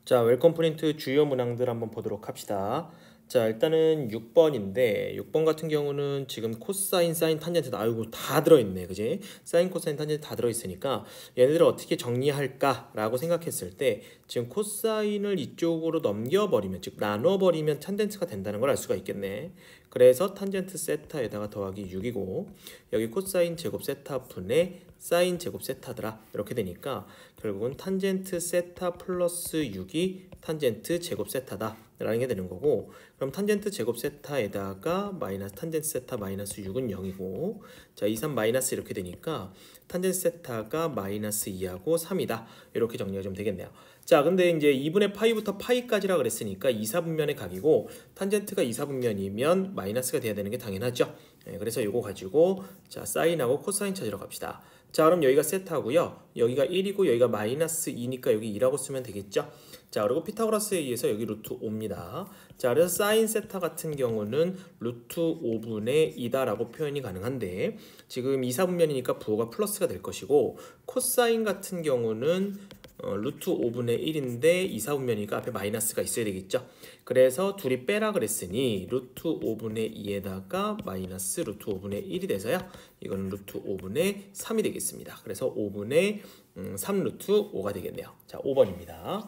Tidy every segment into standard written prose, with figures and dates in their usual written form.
자, 웰컴 프린트 주요 문항들 한번 보도록 합시다. 자, 일단은 6번인데 6번 같은 경우는 지금 코사인, 사인, 탄젠트 아이고 다 들어있네. 그지? 사인, 코사인, 탄젠트 다 들어있으니까 얘네들을 어떻게 정리할까라고 생각했을 때 지금 코사인을 이쪽으로 넘겨버리면 즉 나눠버리면 탄젠트가 된다는 걸 알 수가 있겠네. 그래서 탄젠트 세타에다가 더하기 6이고 여기 코사인 제곱 세타 분의 사인 제곱 세타더라 이렇게 되니까 결국은 탄젠트 세타 플러스 6이 탄젠트 제곱 세타다 라는 게 되는 거고, 그럼 탄젠트 제곱 세타에다가 마이너스 탄젠트 세타 마이너스 6은 0이고, 자 2, 3 마이너스 이렇게 되니까 탄젠트 세타가 마이너스 2하고 3이다 이렇게 정리가 좀 되겠네요. 자, 근데 이제 2분의 파이부터 파이까지라 그랬으니까 2, 4분면의 각이고 탄젠트가 2, 4분면이면 마이너스가 돼야 되는 게 당연하죠. 네, 그래서 이거 가지고 자 사인하고 코사인 찾으러 갑시다. 자, 그럼 여기가 세타고요. 여기가 1이고 여기가 마이너스 2니까 여기 2라고 쓰면 되겠죠. 자, 그리고 피타고라스에 의해서 여기 루트 5입니다. 자, 그래서 사인 세타 같은 경우는 루트 5분의 2다라고 표현이 가능한데 지금 2, 4분면이니까 부호가 플러스가 될 것이고, 코사인 같은 경우는 루트 5분의 1인데 2, 4분면이니까 앞에 마이너스가 있어야 되겠죠. 그래서 둘이 빼라 그랬으니 루트 5분의 2에다가 마이너스 루트 5분의 1이 돼서요. 이거는 루트 5분의 3이 되겠습니다. 그래서 5분의 3 루트 5가 되겠네요. 자, 5번입니다.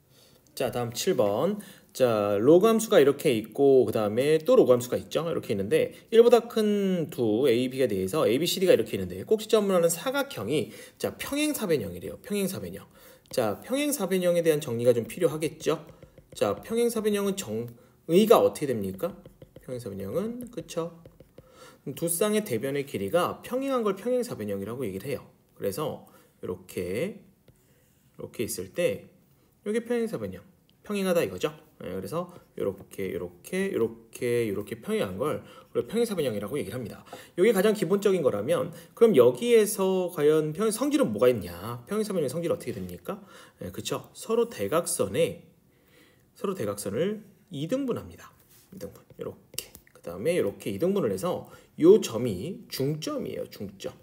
자, 다음 7번. 자, 로그 함수가 이렇게 있고 그 다음에 또 로그 함수가 있죠. 이렇게 있는데 1보다 큰 두 A, B가 대해서 A, B, C, D가 이렇게 있는데 꼭지점을 사각형이 자 평행사변형이래요. 평행사변형. 자, 평행사변형에 대한 정리가 좀 필요하겠죠. 자, 평행사변형은 정의가 어떻게 됩니까? 평행사변형은 그쵸? 두 쌍의 대변의 길이가 평행한 걸 평행사변형이라고 얘기를 해요. 그래서 이렇게 있을 때 이게 평행사변형, 평행하다 이거죠. 네, 그래서 이렇게 평행한 걸 우리가 평행사변형이라고 얘기를 합니다. 이게 가장 기본적인 거라면 그럼 여기에서 과연 성질은 뭐가 있냐? 평행사변형의 성질은 어떻게 됩니까? 네, 그쵸? 서로 대각선을 2등분합니다. 2등분 이렇게. 그 다음에 이렇게 2등분을 해서 요 점이 중점이에요. 중점.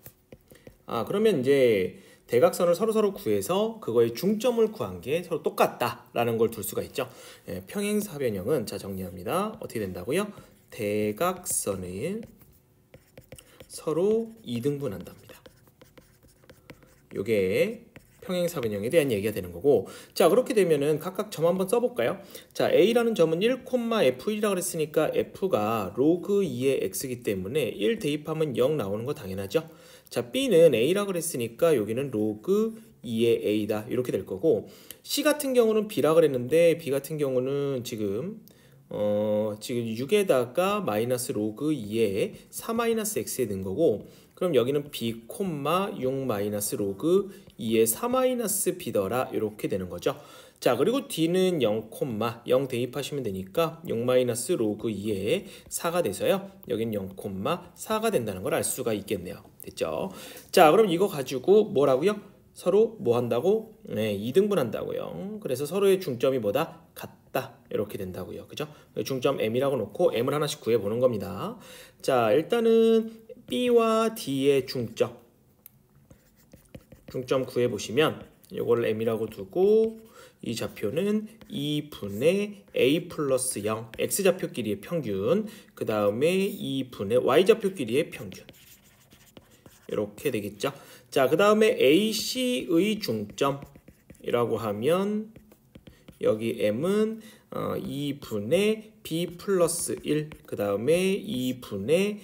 아, 그러면 이제 대각선을 서로 구해서 그거의 중점을 구한 게 서로 똑같다라는 걸 둘 수가 있죠. 예, 평행사변형은 자 정리합니다. 어떻게 된다고요? 대각선을 서로 2등분한답니다. 요게 평행사변형에 대한 얘기가 되는 거고, 자 그렇게 되면은 각각 점 한번 써볼까요? 자, A라는 점은 1,F1이라고 그랬으니까 F가 로그 2의 X이기 때문에 1 대입하면 0 나오는 거 당연하죠. 자, B는 A라고 그랬으니까 여기는 로그 2의 A다 이렇게 될 거고, C 같은 경우는 B라 그랬는데 B 같은 경우는 지금 6에다가 마이너스 로그 2에 4-x에 넣은 거고, 그럼 여기는 b, 6 마이너스 로그 2에 4 마이너스 b더라 이렇게 되는 거죠. 자, 그리고 d는 0, 0 대입하시면 되니까 6 마이너스 로그 2에 4가 돼서요. 여긴 0, 4가 된다는 걸 알 수가 있겠네요. 됐죠? 자, 그럼 이거 가지고 뭐라고요? 서로 뭐 한다고? 네, 2등분 한다고요. 그래서 서로의 중점이 뭐다? 같다. 이렇게 된다고요. 그죠? 중점 M이라고 놓고 M을 하나씩 구해보는 겁니다. 자, 일단은 B와 D의 중점 구해보시면 이거를 M이라고 두고 이 좌표는 2분의 A 플러스 0 X좌표끼리의 평균, 그 다음에 2분의 Y좌표끼리의 평균 이렇게 되겠죠. 자, 그 다음에 AC의 중점이라고 하면 여기 M은 2분의 B 플러스 1, 그 다음에 2분의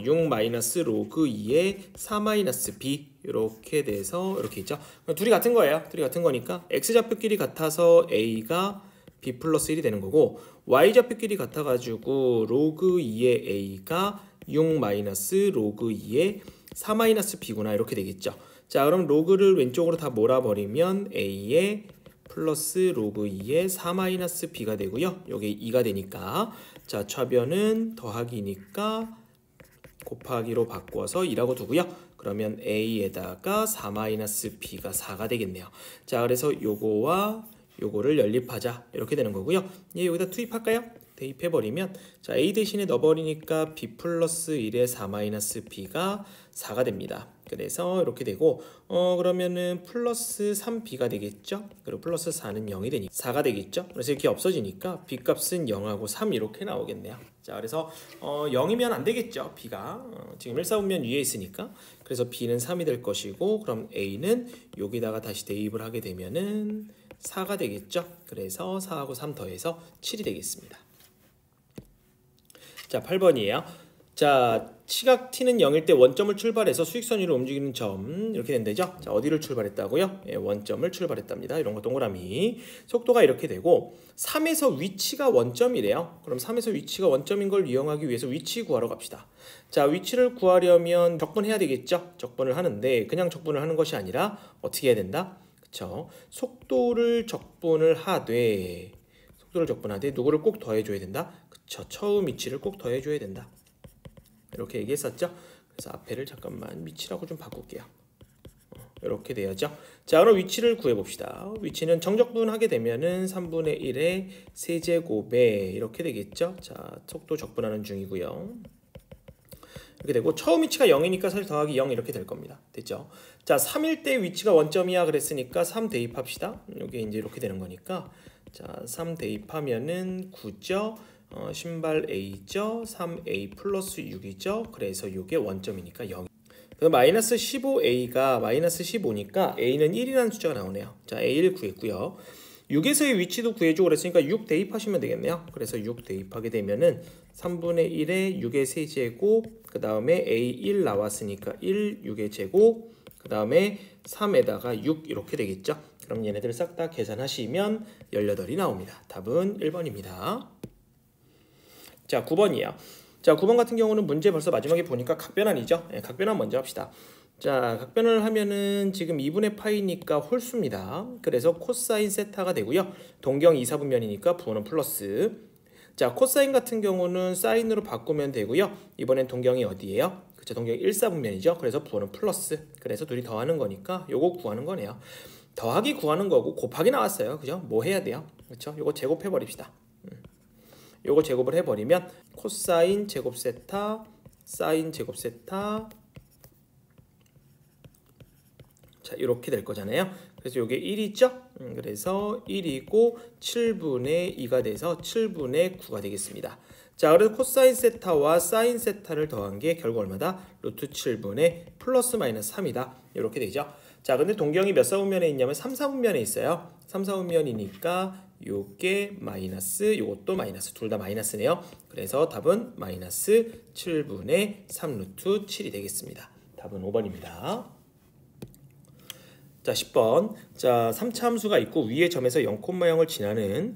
6 마이너스 로그 2의 4 마이너스 B 이렇게 돼서 이렇게 있죠. 둘이 같은 거예요. 둘이 같은 거니까 X좌표끼리 같아서 A가 B 플러스 1이 되는 거고, Y좌표끼리 같아가지고 로그 2의 A가 6 마이너스 로그 2의 4 마이너스 B구나 이렇게 되겠죠. 자, 그럼 로그를 왼쪽으로 다 몰아버리면 A의 플러스 로그 2의 4 마이너스 B가 되고요. 여기 2가 되니까 자, 좌변은 더하기니까 곱하기로 바꿔서 2라고 두고요. 그러면 A에다가 4 마이너스 B가 4가 되겠네요. 자, 그래서 요거와 요거를 연립하자 이렇게 되는 거고요. 예, 여기다 투입할까요? 대입해버리면 자 a 대신에 넣어버리니까 b 플러스 1에 4 마이너스 b가 4가 됩니다. 그래서 이렇게 되고 그러면은 플러스 3b가 되겠죠. 그리고 플러스 4는 0이 되니까 4가 되겠죠. 그래서 이렇게 없어지니까 b 값은 0하고 3 이렇게 나오겠네요. 자 그래서 0이면 안 되겠죠. b가 지금 1사분면 위에 있으니까. 그래서 b는 3이 될 것이고 그럼 a는 여기다가 다시 대입을 하게 되면은 4가 되겠죠. 그래서 4하고 3 더해서 7이 되겠습니다. 자 8번이에요. 자 시각 t는 0일 때 원점을 출발해서 수직선 위로 움직이는 점 이렇게 된다죠. 자 어디를 출발했다고요? 예, 원점을 출발했답니다. 이런 거 동그라미. 속도가 이렇게 되고 3에서 위치가 원점이래요. 그럼 3에서 위치가 원점인 걸 이용하기 위해서 위치 구하러 갑시다. 자 위치를 구하려면 적분해야 되겠죠. 적분을 하는데 그냥 적분을 하는 것이 아니라 어떻게 해야 된다? 그쵸? 속도를 적분을 하되 누구를 꼭 더해줘야 된다? 그쵸? 처음 위치를 꼭 더해줘야 된다. 이렇게 얘기했었죠. 그래서 앞에를 잠깐만 위치라고 좀 바꿀게요. 이렇게 되어죠. 자 그럼 위치를 구해봅시다. 위치는 정적분하게 되면은 3분의 1의 세제곱에 이렇게 되겠죠. 자 속도 적분하는 중이고요. 이렇게 되고 처음 위치가 0이니까 사실 더하기 0 이렇게 될 겁니다. 됐죠? 자 3일 때 위치가 원점이야 그랬으니까 3 대입합시다. 이게 이제 이렇게 되는 거니까 자 3 대입하면은 9죠. 신발 A죠. 3A 플러스 6이죠. 그래서 이게 원점이니까 0. 그럼 마이너스 15A가 마이너스 15니까 A는 1이라는 숫자가 나오네요. 자 A1 구했고요. 6에서의 위치도 구해주고 그랬으니까 6 대입하시면 되겠네요. 그래서 6 대입하게 되면은 3분의 1에 6의 세제곱 그 다음에 A1 나왔으니까 1, 6의 제곱 그 다음에 3에다가 6 이렇게 되겠죠. 그럼 얘네들 싹 다 계산하시면 18이 나옵니다. 답은 1번입니다. 자 9번이에요. 자 9번 같은 경우는 문제 벌써 마지막에 보니까 각변환이죠. 네, 각변환 먼저 합시다. 자 각변을 하면은 지금 2분의 파이니까 홀수입니다. 그래서 코사인 세타가 되고요. 동경 2, 4분면이니까 부호는 플러스. 자 코사인 같은 경우는 사인으로 바꾸면 되고요. 이번엔 동경이 어디예요? 그쵸 동경이 1, 4분면이죠. 그래서 부호는 플러스. 그래서 둘이 더하는 거니까 요거 구하는 거네요. 더하기 구하는 거고 곱하기 나왔어요. 그죠? 뭐 해야 돼요? 그쵸? 요거 제곱해 버립시다. 요거 제곱을 해버리면 코사인 제곱 세타 사인 제곱 세타 자 이렇게 될 거잖아요. 그래서 요게 1이죠. 그래서 1이고 7분의 2가 돼서 7분의 9가 되겠습니다. 자 그래서 코사인 세타와 사인 세타를 더한 게 결국 얼마다? 루트 7분의 플러스 마이너스 3이다. 이렇게 되죠. 자 근데 동경이 몇 사분면에 있냐면 3, 4분면에 있어요. 3, 4분면이니까 요게 마이너스 요것도 마이너스 둘 다 마이너스네요. 그래서 답은 마이너스 7분의 3 루트 7이 되겠습니다. 답은 5번입니다. 자 10번 자 3차 함수가 있고 위의 점에서 0,0을 지나는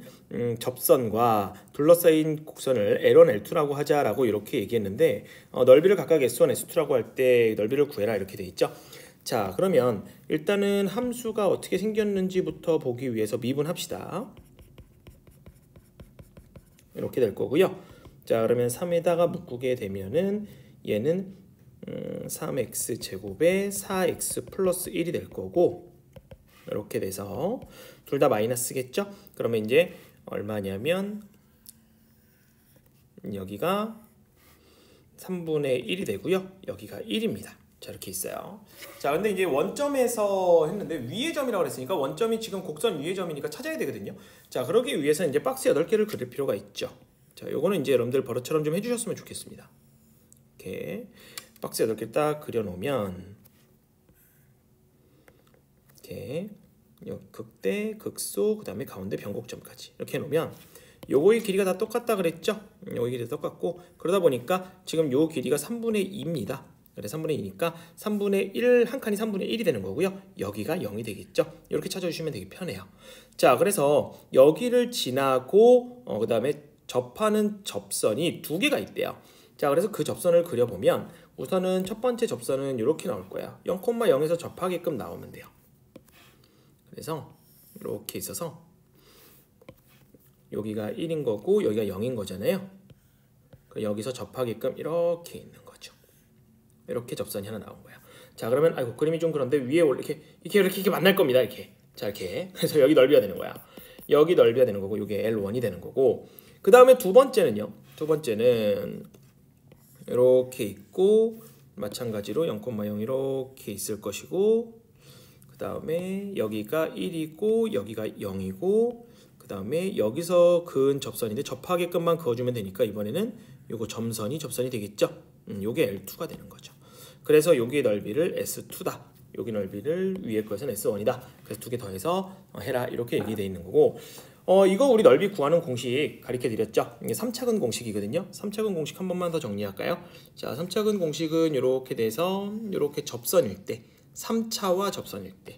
접선과 둘러싸인 곡선을 L1, L2라고 하자라고 이렇게 얘기했는데 넓이를 각각 S1, S2라고 할 때 넓이를 구해라 이렇게 돼 있죠. 자 그러면 일단은 함수가 어떻게 생겼는지부터 보기 위해서 미분합시다. 이렇게 될 거고요. 자 그러면 3에다가 묶게 되면은 얘는 3x 제곱에 4x 플러스 1이 될 거고 이렇게 돼서 둘 다 마이너스겠죠? 그러면 이제 얼마냐면 여기가 3분의 1이 되고요. 여기가 1입니다. 자 이렇게 있어요. 자 근데 이제 원점에서 했는데 위의 점이라고 그랬으니까 원점이 지금 곡선 위의 점이니까 찾아야 되거든요. 자 그러기 위해서 이제 박스 8개를 그릴 필요가 있죠. 자 요거는 이제 여러분들 버릇처럼 좀 해주셨으면 좋겠습니다. 이렇게 박스 8개 딱 그려놓으면 이렇게 극대, 극소, 그 다음에 가운데 변곡점까지 이렇게 해놓으면 요거의 길이가 다 똑같다 그랬죠? 요거의 길이가 똑같고 그러다 보니까 지금 요 길이가 3분의 2입니다. 그래 3분의 2니까 3분의 1, 한 칸이 3분의 1이 되는 거고요. 여기가 0이 되겠죠. 이렇게 찾아주시면 되게 편해요. 자 그래서 여기를 지나고 그 다음에 접하는 접선이 2개가 있대요. 자 그래서 그 접선을 그려보면 우선은 첫 번째 접선은 이렇게 나올 거예요. 0,0에서 접하게끔 나오면 돼요. 그래서 이렇게 있어서 여기가 1인 거고 여기가 0인 거잖아요. 여기서 접하게끔 이렇게 있는 거죠. 이렇게 접선이 하나 나온 거예요. 자 그러면 그림이 좀 그런데 위에 이렇게 만날 겁니다. 이렇게 자 이렇게 그래서 여기 넓이가 되는 거야. 여기 넓이가 되는 거고 이게 L1이 되는 거고 그 다음에 두 번째는요. 두 번째는 이렇게 있고 마찬가지로 0,0 이렇게 있을 것이고 그 다음에 여기가 1이고 여기가 0이고 그 다음에 여기서 그은 접선인데 접하게끔만 그어주면 되니까 이번에는 요거 접선이 되겠죠. 요게 L2가 되는 거죠. 그래서 여기의 넓이를 S2다. 여기 넓이를 위에 것은 S1이다. 그래서 두 개 더해서 해라 이렇게 얘기되어 있는 거고 이거 우리 넓이 구하는 공식 가르쳐 드렸죠. 이게 3차근 공식이거든요. 3차근 공식 한 번만 더 정리할까요? 자, 3차근 공식은 이렇게 돼서 이렇게 접선일 때 3차와 접선일 때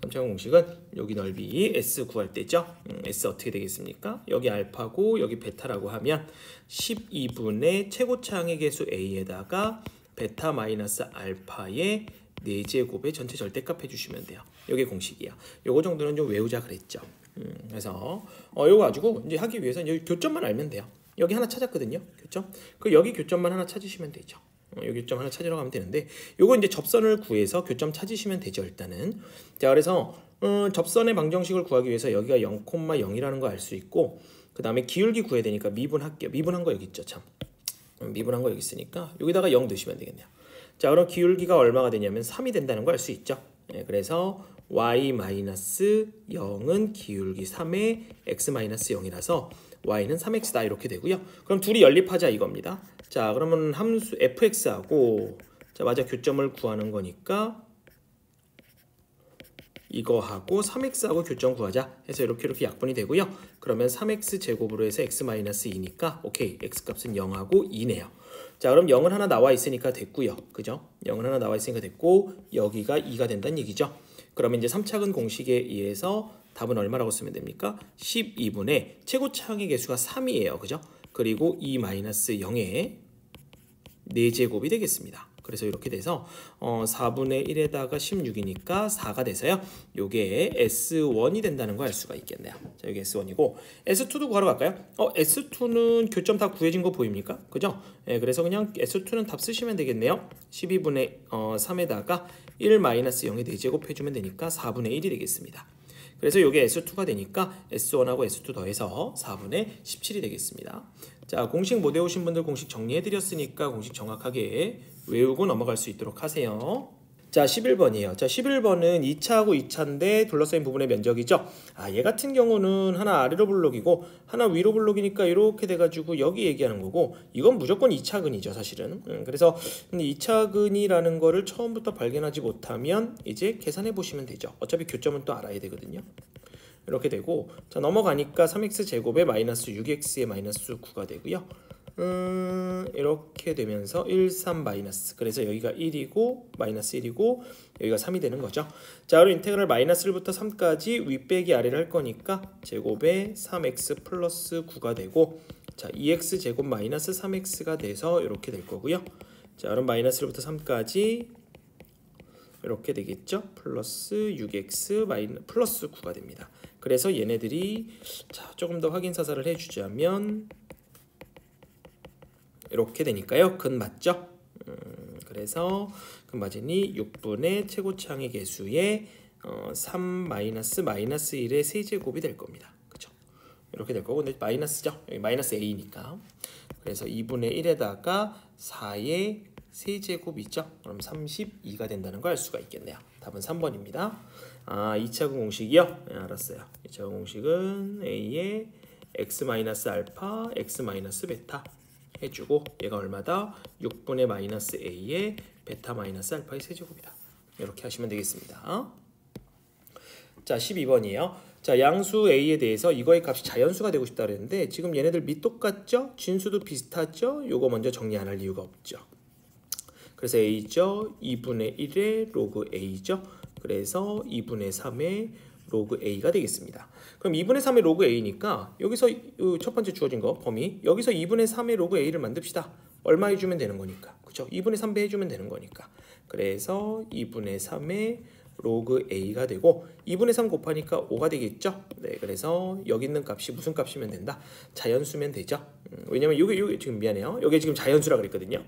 3차근 공식은 여기 넓이 S 구할 때죠. S 어떻게 되겠습니까? 여기 알파고 여기 베타라고 하면 12분의 최고차항의 개수 A에다가 베타 마이너스 알파의 4제곱의 전체 절대값 해주시면 돼요. 이게 공식이야. 요거 정도는 좀 외우자 그랬죠. 그래서 요거 가지고 이제 하기 위해서 여기 교점만 알면 돼요. 여기 하나 찾았거든요. 교점. 그 여기 교점만 하나 찾으시면 되죠. 여기 교점 하나 찾으러 가면 되는데 요거 이제 접선을 구해서 교점 찾으시면 되죠. 일단은. 자, 그래서 접선의 방정식을 구하기 위해서 여기가 0,0이라는 거 알 수 있고 그 다음에 기울기 구해야 되니까 미분할게요. 미분한 거 여기 있죠. 참. 미분한 거 여기 있으니까 여기다가 0 넣으시면 되겠네요. 자, 그럼 기울기가 얼마가 되냐면 3이 된다는 걸 알 수 있죠. 그래서 y-0은 기울기 3의 x-0이라서 y는 3x다 이렇게 되고요. 그럼 둘이 연립하자 이겁니다. 자, 그러면 함수 fx하고 자, 맞아 교점을 구하는 거니까 이거하고 3x하고 교점 구하자 해서 이렇게 약분이 되고요. 그러면 3x 제곱으로 해서 x-2니까 오케이 x값은 0하고 2네요. 자, 그럼 0은 하나 나와 있으니까 됐고요. 그죠? 0은 하나 나와 있으니까 됐고 여기가 2가 된다는 얘기죠. 그러면 이제 3차근 공식에 의해서 답은 얼마라고 쓰면 됩니까? 12분의 최고차항의 개수가 3이에요. 그죠? 그리고 2-0의 4제곱이 되겠습니다. 그래서 이렇게 돼서 4분의 1에다가 16이니까 4가 돼서요. 요게 S1이 된다는 거 알 수가 있겠네요. 자, 여기 S1이고 S2도 구하러 갈까요? S2는 교점 다 구해진 거 보입니까? 그죠? 그래서 그냥 S2는 답 쓰시면 되겠네요. 12분의 3에다가 1-0의 4제곱 해주면 되니까 4분의 1이 되겠습니다. 그래서 요게 S2가 되니까 S1하고 S2 더해서 4분의 17이 되겠습니다. 자, 공식 못 외우신 분들 공식 정리해드렸으니까 공식 정확하게 외우고 넘어갈 수 있도록 하세요. 자, 11번이에요. 자, 11번은 2차하고 2차인데 둘러싸인 부분의 면적이죠. 얘 같은 경우는 하나 아래로 블록이고 하나 위로 블록이니까 이렇게 돼가지고 여기 얘기하는 거고 이건 무조건 2차근이죠 사실은. 그래서 2차근이라는 거를 처음부터 발견하지 못하면 이제 계산해 보시면 되죠. 어차피 교점은 또 알아야 되거든요. 이렇게 되고 자, 넘어가니까 3x 제곱에 마이너스 6x의 마이너스 9가 되고요. 이렇게 되면서 1, 3 마이너스 그래서 여기가 1이고 마이너스 1이고 여기가 3이 되는 거죠. 자, 그럼 인테그랄 마이너스 1부터 3까지 윗빼기 아래를 할 거니까 제곱에 3x 플러스 9가 되고 자, 2x 제곱 마이너스 3x가 돼서 이렇게 될 거고요. 자, 그럼 마이너스 1부터 3까지 이렇게 되겠죠. 플러스 6x 플러스 9가 됩니다. 그래서 얘네들이 자, 조금 더 확인 사살을 해주자면 이렇게 되니까요. 근 맞죠? 그래서 근 맞으니 6분의 최고차항의 개수의 3 마이너스 1의 세제곱이 될 겁니다. 그죠? 이렇게 될 거고 근데 마이너스죠? 여기 마이너스 a니까. 그래서 2분의 1에다가 4의 세제곱이죠. 그럼 32가 된다는 걸 알 수가 있겠네요. 답은 3번입니다. 2차근 공식이요? 네, 알았어요. 2차근 공식은 a의 x-알파, x-베타 해주고 얘가 얼마다? 6분의 마이너스 a의 베타 마이너스 알파의 세제곱이다. 이렇게 하시면 되겠습니다. 자, 12번이에요. 자, 양수 a에 대해서 이거의 값이 자연수가 되고 싶다 그랬는데 지금 얘네들 밑 똑같죠? 진수도 비슷하죠? 요거 먼저 정리 안 할 이유가 없죠. 그래서 a죠. 2분의 1의 로그 a죠. 그래서 2분의 3의 로그 a가 되겠습니다. 그럼 2분의 3의 로그 a니까 여기서 첫 번째 주어진 거 범위 여기서 2분의 3의 로그 a를 만듭시다. 얼마 해주면 되는 거니까. 그죠? 2분의 3배 해주면 되는 거니까. 그래서 2분의 3의 로그 a가 되고 2분의 3 곱하니까 5가 되겠죠. 네, 그래서 여기 있는 값이 무슨 값이면 된다? 자연수면 되죠. 왜냐면 요게 지금 미안해요. 요게 지금 자연수라 그랬거든요.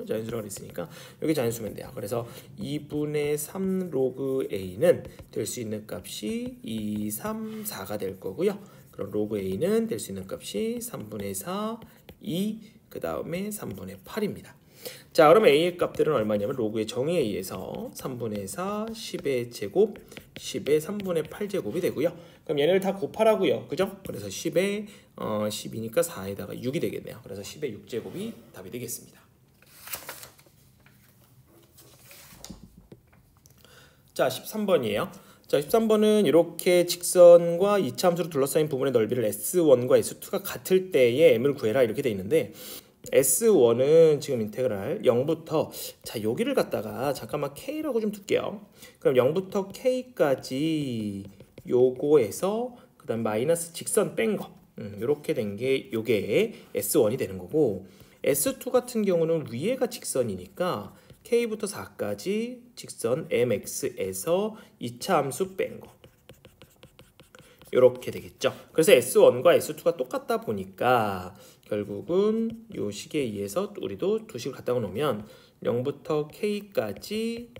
자연수라 그랬으니까 여기 자연수면 돼요. 그래서 2분의 3 로그 a는 될 수 있는 값이 2, 3, 4가 될 거고요. 그럼 로그 a는 될 수 있는 값이 3분의 4, 2, 그 다음에 3분의 8입니다. 자, 그러면 a의 값들은 얼마냐면 로그의 정의에 의해서 3분의 4, 10의 제곱, 10의 3분의 8제곱이 되고요. 그럼 얘네를 다 곱하라고요. 그죠? 그래서 10의 10이니까 4에다가 6이 되겠네요. 그래서 10의 6제곱이 답이 되겠습니다. 자, 13번이에요. 자, 13번은 이렇게 직선과 이차함수로 둘러싸인 부분의 넓이를 S1과 S2가 같을 때의 m을 구해라 이렇게 돼 있는데 S1은 지금 인테그랄 0부터 자 여기를 갖다가 잠깐만 K라고 좀 둘게요. 그럼 0부터 K까지 요거에서 그 다음 마이너스 직선 뺀 거 이렇게 된 게 요게 S1이 되는 거고 S2 같은 경우는 위에가 직선이니까 K부터 4까지 직선 MX에서 2차 함수 뺀 거 이렇게 되겠죠. 그래서 S1과 S2가 똑같다 보니까 결국은 요 식에 의해서 우리도 두 식을 갖다가 놓으면 0부터 K까지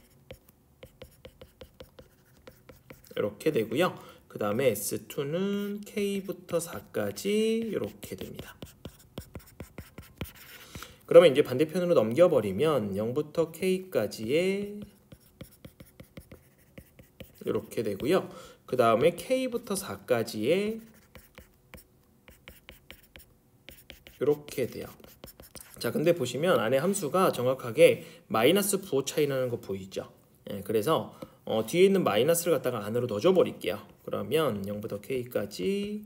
이렇게 되고요. 그 다음에 S2는 K부터 4까지 이렇게 됩니다. 그러면 이제 반대편으로 넘겨버리면 0부터 K까지의 이렇게 되고요. 그 다음에 K부터 4까지의 이렇게 돼요. 자, 근데 보시면 안에 함수가 정확하게 마이너스 부호 차이 나는 거 보이죠? 예, 그래서 뒤에 있는 마이너스를 갖다가 안으로 넣어줘 버릴게요. 그러면 0부터 K까지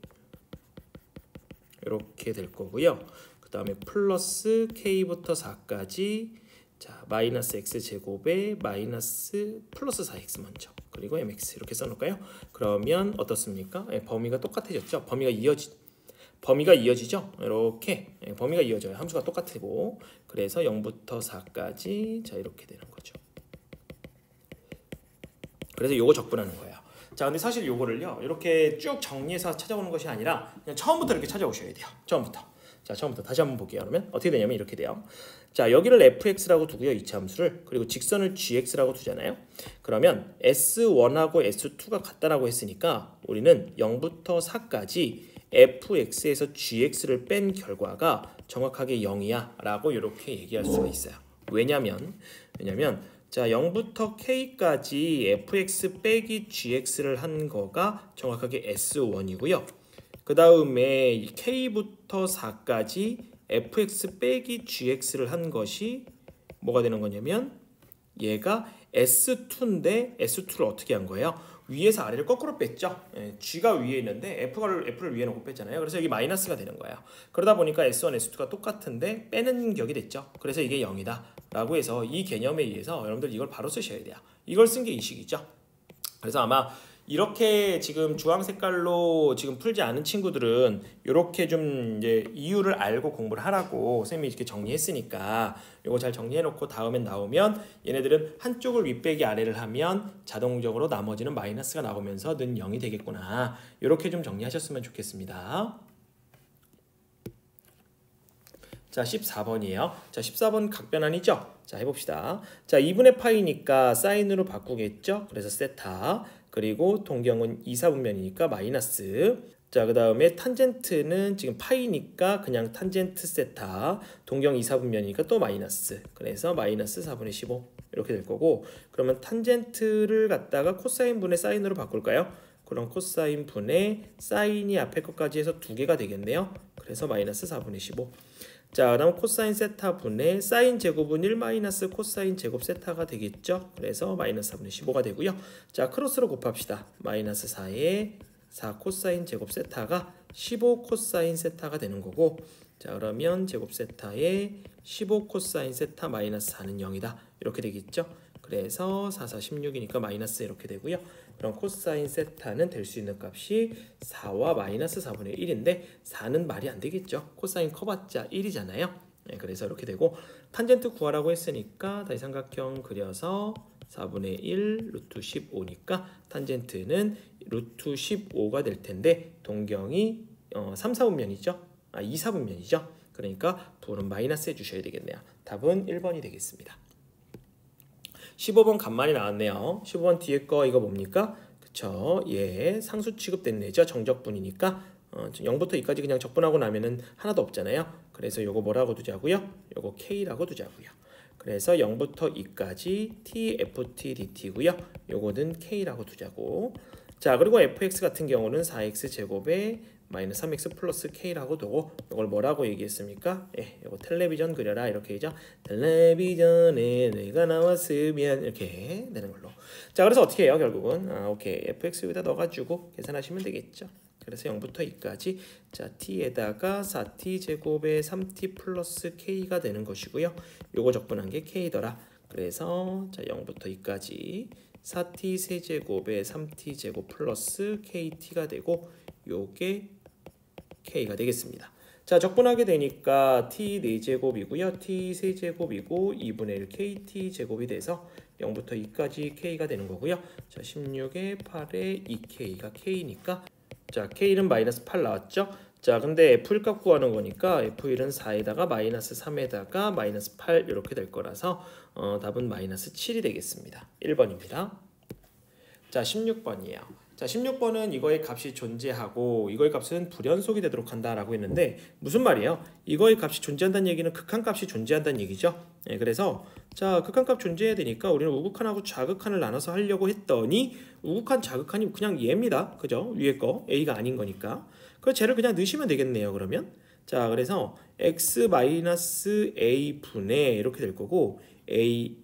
이렇게 될 거고요. 그 다음에 플러스 K부터 4까지 자 마이너스 X제곱에 마이너스 플러스 4X 먼저 그리고 MX 이렇게 써놓을까요? 그러면 어떻습니까? 예, 범위가 똑같아졌죠? 범위가 이어지죠? 이렇게 범위가 이어져요. 함수가 똑같고 그래서 0부터 4까지 자 이렇게 되는 거죠. 그래서 요거 적분하는 거예요. 자, 근데 사실 요거를요 이렇게 쭉 정리해서 찾아오는 것이 아니라 그냥 처음부터 이렇게 찾아오셔야 돼요. 처음부터 다시 한번 볼게요. 그러면 어떻게 되냐면 이렇게 돼요. 자, 여기를 fx라고 두고요. 이차 함수를 그리고 직선을 gx라고 두잖아요. 그러면 s1하고 s2가 같다라고 했으니까 우리는 0부터 4까지 fx에서 gx를 뺀 결과가 정확하게 0이야 라고 이렇게 얘기할 수가 있어요. 왜냐면 자 0부터 k까지 fx 빼기 gx를 한 거가 정확하게 s1이고요. 그 다음에 k부터 4까지 fx 빼기 gx를 한 것이 뭐가 되는 거냐면 얘가 s2인데 s2를 어떻게 한 거예요? 위에서 아래를 거꾸로 뺐죠. g가 위에 있는데 f를 위에 놓고 뺐잖아요. 그래서 여기 마이너스가 되는 거예요. 그러다 보니까 s1, s2가 똑같은데 빼는 격이 됐죠. 그래서 이게 0이다 라고 해서 이 개념에 의해서 여러분들 이걸 바로 쓰셔야 돼요. 이걸 쓴 게 이 식이죠. 그래서 아마 이렇게 지금 주황 색깔로 지금 풀지 않은 친구들은 이렇게 좀 이제 이유를 알고 공부를 하라고 선생님이 이렇게 정리했으니까 이거 잘 정리해놓고 다음엔 나오면 얘네들은 한쪽을 윗빼기 아래를 하면 자동적으로 나머지는 마이너스가 나오면서 는 0이 되겠구나. 이렇게 좀 정리하셨으면 좋겠습니다. 자, 14번이에요. 자, 14번 각변환이죠? 자, 해봅시다. 자, 2분의 파이니까 사인으로 바꾸겠죠? 그래서 세타. 그리고 동경은 2, 4분면이니까 마이너스. 자, 그 다음에 탄젠트는 지금 파이니까 그냥 탄젠트 세타. 동경 2, 4분면이니까 또 마이너스. 그래서 마이너스 4분의 15 이렇게 될 거고 그러면 탄젠트를 갖다가 코사인 분의 사인으로 바꿀까요? 그럼 코사인 분의 사인이 앞에 것까지 해서 두 개가 되겠네요. 그래서 마이너스 4분의 15. 자, 그 다음 코사인 세타 분의 사인 제곱은 1 마이너스 코사인 제곱 세타가 되겠죠. 그래서 마이너스 4분의 15가 되고요. 자, 크로스로 곱합시다. 마이너스 4에 4 코사인 제곱 세타가 15 코사인 세타가 되는 거고 자, 그러면 제곱 세타에 15 코사인 세타 마이너스 4는 0이다. 이렇게 되겠죠. 그래서 4, 4, 16이니까 마이너스 이렇게 되고요. 그럼 코사인 세타는 될 수 있는 값이 4와 마이너스 4분의 1인데 4는 말이 안 되겠죠. 코사인 커봤자 1이잖아요. 네, 그래서 이렇게 되고 탄젠트 구하라고 했으니까 다시 삼각형 그려서 4분의 1 루트 15니까 탄젠트는 루트 15가 될 텐데 동경이 3, 4분면이죠. 2, 4분면이죠. 그러니까 부는 마이너스 해주셔야 되겠네요. 답은 1번이 되겠습니다. 15번 간만에 나왔네요. 15번 뒤에 거 이거 뭡니까? 그쵸? 예, 상수 취급됐네죠. 정적분이니까 0부터 2까지 그냥 적분하고 나면은 하나도 없잖아요. 그래서 요거 뭐라고 두자고요? 요거 K라고 두자고요. 그래서 0부터 2까지 t, ft, dt고요. 요거는 K라고 두자고. 자, 그리고 fx 같은 경우는 4x 제곱에 마이너스 3x 플러스 k라고 두고 이걸 뭐라고 얘기했습니까? 예, 이거 텔레비전 그려라 이렇게 되죠. 텔레비전에 내가 나왔으면 이렇게 되는 걸로. 자, 그래서 어떻게 해요? 결국은 오케이 fx 여기다 넣어가지고 계산하시면 되겠죠. 그래서 0부터 2까지 자 t에다가 4t 제곱에 3t 플러스 k가 되는 것이고요. 요거 적분한 게 k더라. 그래서 자 0부터 2까지 4t 세제곱에 3t 제곱 플러스 kt가 되고 요게 k가 되겠습니다. 자, 적분하게 되니까 t 4제곱이고요. t 세제곱이고 2분의 1 kt 제곱이 돼서 0부터 2까지 k가 되는 거고요. 자, 16에 8에 2k가 k니까 자, k는 마이너스 8 나왔죠? 자, 근데 f1 값 구하는 거니까 f1은 4에다가 마이너스 3에다가 마이너스 8 이렇게 될 거라서 답은 마이너스 7이 되겠습니다. 1번입니다. 자, 16번이에요. 자, 16번은 이거의 값이 존재하고 이거의 값은 불연속이 되도록 한다라고 했는데 무슨 말이에요? 이거의 값이 존재한다는 얘기는 극한값이 존재한다는 얘기죠. 네, 그래서 자, 극한값 존재해야 되니까 우리는 우극한하고 좌극한을 나눠서 하려고 했더니 우극한 좌극한이 그냥 얘입니다. 그죠? 위에 거 a가 아닌 거니까. 그래서 쟤를 그냥 넣으시면 되겠네요. 그러면 자, 그래서 x-a 분의 이렇게 될 거고 a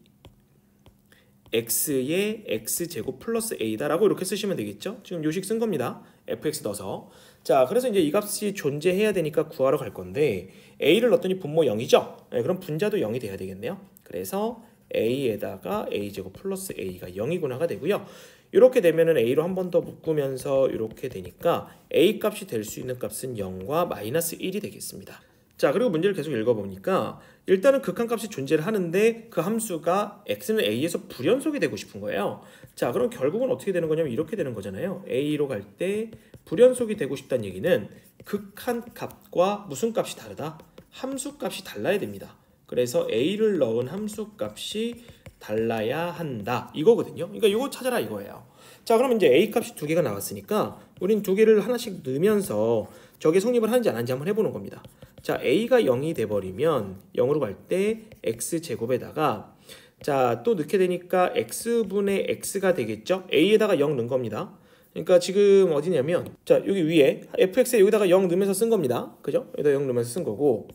x의 x제곱 플러스 a다라고 이렇게 쓰시면 되겠죠. 지금 요식 쓴 겁니다. fx 넣어서. 자, 그래서 이제 이 값이 존재해야 되니까 구하러 갈 건데 a를 넣었더니 분모 0이죠. 네, 그럼 분자도 0이 돼야 되겠네요. 그래서 a에다가 a제곱 플러스 a가 0이구나가 되고요. 이렇게 되면은 a로 한 번 더 묶으면서 이렇게 되니까 a 값이 될 수 있는 값은 0과 마이너스 1이 되겠습니다. 자, 그리고 문제를 계속 읽어보니까 일단은 극한값이 존재를 하는데 그 함수가 x는 a에서 불연속이 되고 싶은 거예요. 자, 그럼 결국은 어떻게 되는 거냐면 이렇게 되는 거잖아요. a로 갈 때 불연속이 되고 싶다는 얘기는 극한값과 무슨 값이 다르다? 함수값이 달라야 됩니다. 그래서 a를 넣은 함수값이 달라야 한다 이거거든요. 그러니까 이거 찾아라 이거예요. 자, 그러면 이제 a 값이 두 개가 나왔으니까 우린 두 개를 하나씩 넣으면서 저게 성립을 하는지 안 하는지 한번 해보는 겁니다. 자, a가 0이 돼버리면 0으로 갈 때 x제곱에다가 자, 또 넣게 되니까 x분의 x가 되겠죠? a에다가 0 넣은 겁니다. 그러니까 지금 어디냐면 자, 여기 위에 fx에 여기다가 0 넣으면서 쓴 겁니다. 그죠? 여기다 0 넣으면서 쓴 거고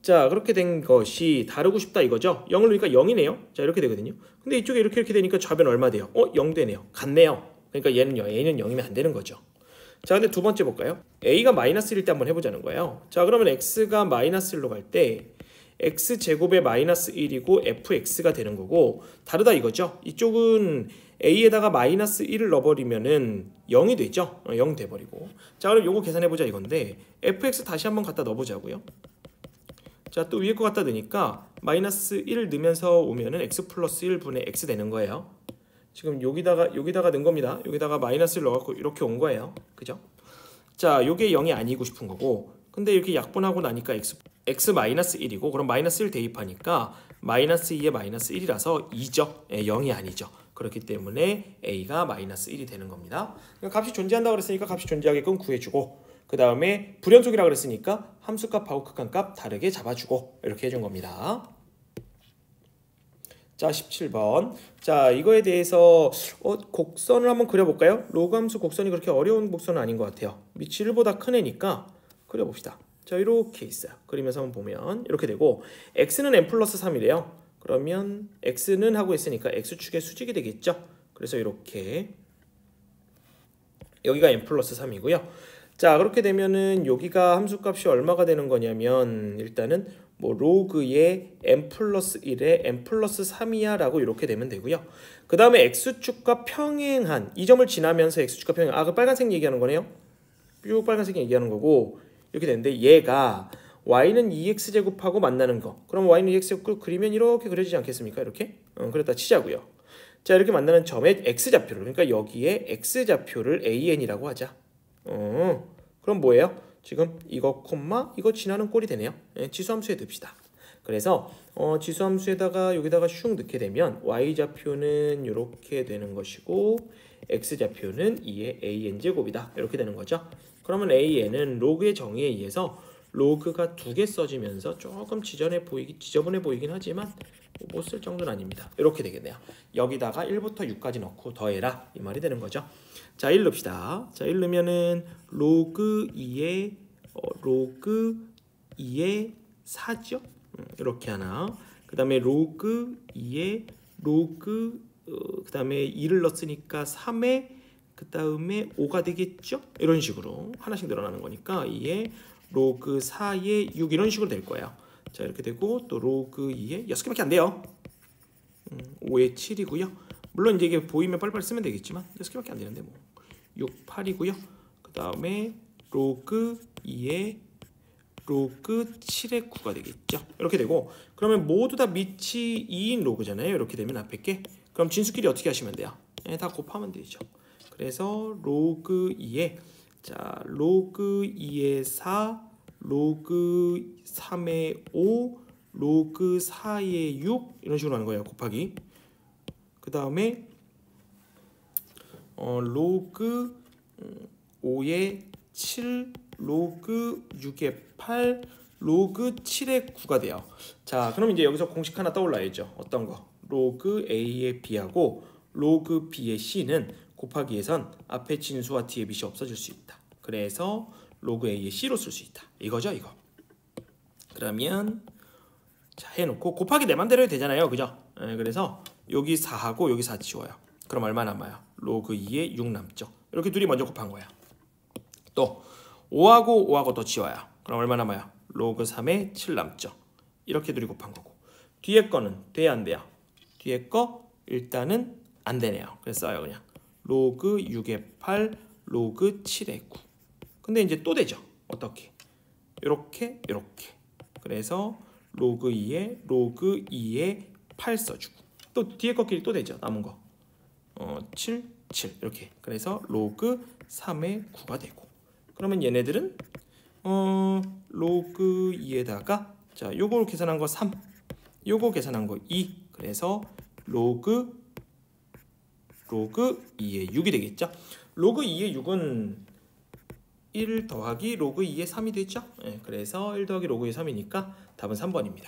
자, 그렇게 된 것이 다르고 싶다 이거죠? 0을 넣으니까 0이네요. 자, 이렇게 되거든요. 근데 이쪽에 이렇게 되니까 좌변 얼마 돼요? 0 되네요. 같네요. 그러니까 얘는 0이면 안 되는 거죠. 자, 근데 두 번째 볼까요? a가 마이너스 1일 때 한번 해보자는 거예요. 자, 그러면 x가 마이너스 1로 갈 때 x제곱에 마이너스 1이고 fx가 되는 거고 다르다 이거죠? 이쪽은 a에다가 마이너스 1을 넣어버리면은 0이 되죠? 0 돼버리고 자, 그럼 요거 계산해보자 이건데 fx 다시 한번 갖다 넣어보자고요. 자, 또 위에 거 갖다 넣으니까 마이너스 1을 넣으면서 오면은 x 플러스 1분의 x 되는 거예요. 지금 여기다가 넣은 겁니다. 여기다가 마이너스를 넣어갖고 이렇게 온 거예요. 그죠? 자, 요게 0이 아니고 싶은 거고 근데 이렇게 약분하고 나니까 x 마이너스 1이고 그럼 마이너스 1 대입하니까 마이너스 2에 마이너스 1이라서 2죠. 0이 아니죠. 그렇기 때문에 a가 마이너스 1이 되는 겁니다. 그러니까 값이 존재한다고 그랬으니까 값이 존재하게끔 구해주고 그 다음에 불연속이라고 그랬으니까 함수값하고 극한값 다르게 잡아주고 이렇게 해준 겁니다. 자, 17번. 자, 이거에 대해서 곡선을 한번 그려볼까요? 로그 함수 곡선이 그렇게 어려운 곡선은 아닌 것 같아요. 밑이 1보다 큰 애니까 그려봅시다. 자, 이렇게 있어요. 그리면서 한번 보면 이렇게 되고 x는 n 플러스 3이래요. 그러면 x는 하고 있으니까 x축의 수직이 되겠죠? 그래서 이렇게 여기가 n 플러스 3이고요. 자, 그렇게 되면은 여기가 함수값이 얼마가 되는 거냐면 일단은 뭐 로그의 n 플러스 1에 n 플러스 3이야 라고 이렇게 되면 되고요. 그 다음에 x축과 평행한 이 점을 지나면서 x축과 평행 그 빨간색 얘기하는 거네요. 쭉 빨간색 얘기하는 거고 이렇게 되는데 얘가 y는 2x제곱하고 만나는 거. 그럼 y는 2x제곱 그리면 이렇게 그려지지 않겠습니까? 이렇게. 그랬다 치자고요. 자, 이렇게 만나는 점의 x좌표를, 그러니까 여기에 x좌표를 an이라고 하자. 그럼 뭐예요? 지금 이거 콤마 이거 지나는 꼴이 되네요. 예, 지수함수에 듭시다. 그래서 지수함수에다가 여기다가 슝 넣게 되면 y좌표는 이렇게 되는 것이고 x좌표는 2의 an제곱이다. 이렇게 되는 거죠. 그러면 an은 로그의 정의에 의해서 로그가 2개 써지면서 조금 지저분해 보이긴 하지만 못 쓸 정도는 아닙니다. 이렇게 되겠네요. 여기다가 1부터 6까지 넣고 더해라 이 말이 되는 거죠. 자, 1 넣읍시다. 자, 1 넣으면은 로그 2의 4죠. 이렇게 하나. 그 다음에 로그 2의 그 다음에 2를 넣었으니까 3의 그 다음에 5가 되겠죠. 이런 식으로 하나씩 늘어나는 거니까 2의 로그 4의 6 이런 식으로 될 거예요. 자, 이렇게 되고 또 로그 2의 6개밖에 안 돼요. 5의 7이고요. 물론 이제 이게 보이면 빨리빨리 쓰면 되겠지만 6개밖에 안 되는데 뭐 6, 8이고요. 그 다음에 로그 2의 로그 7의 9가 되겠죠. 이렇게 되고 그러면 모두 다 밑이 2인 로그잖아요. 이렇게 되면 앞에 게 그럼 진수끼리 어떻게 하시면 돼요? 네, 다 곱하면 되죠. 그래서 로그 2의 로그 2의 4 로그 3의 5 로그 4의 6 이런 식으로 하는 거예요. 곱하기. 그 다음에 로그 5의 7 로그 6의 8 로그 7의 9가 돼요. 자, 그럼 이제 여기서 공식 하나 떠올라야죠. 어떤 거? 로그 A의 B하고 로그 B의 C는 곱하기에선 앞에 진수와 뒤에 밑이 없어질 수 있다. 그래서 로그 A의 C로 쓸 수 있다. 이거죠, 이거. 그러면 자, 해놓고 곱하기 내 맘대로 해도 되잖아요, 그죠? 그래서 여기 4하고 여기 4 지워요. 그럼 얼마 남아요? 로그 2의 6 남죠. 이렇게 둘이 먼저 곱한 거야. 또 5하고 또 지워요. 그럼 얼마 남아요? 로그 3의 7 남죠. 이렇게 둘이 곱한 거고. 뒤에 거는 돼야 안 돼요? 뒤에 거 일단은 안 되네요. 그래서 써요 그냥. 로그 6의 8 로그 7의 9. 근데 이제 또 되죠. 어떻게? 이렇게. 그래서 로그 2의 8 써주고 또 뒤에 거끼리 또 되죠. 남은 거 7 이렇게. 그래서 로그 3의 9가 되고 그러면 얘네들은 로그 2에다가 자 요거 계산한 거 3 요거 계산한 거 2 그래서 로그 2의 6이 되겠죠. 로그 2의 6은 1 더하기 로그 2의 3이 되죠. 그래서 1 더하기 로그 2의 3이니까 답은 3번입니다.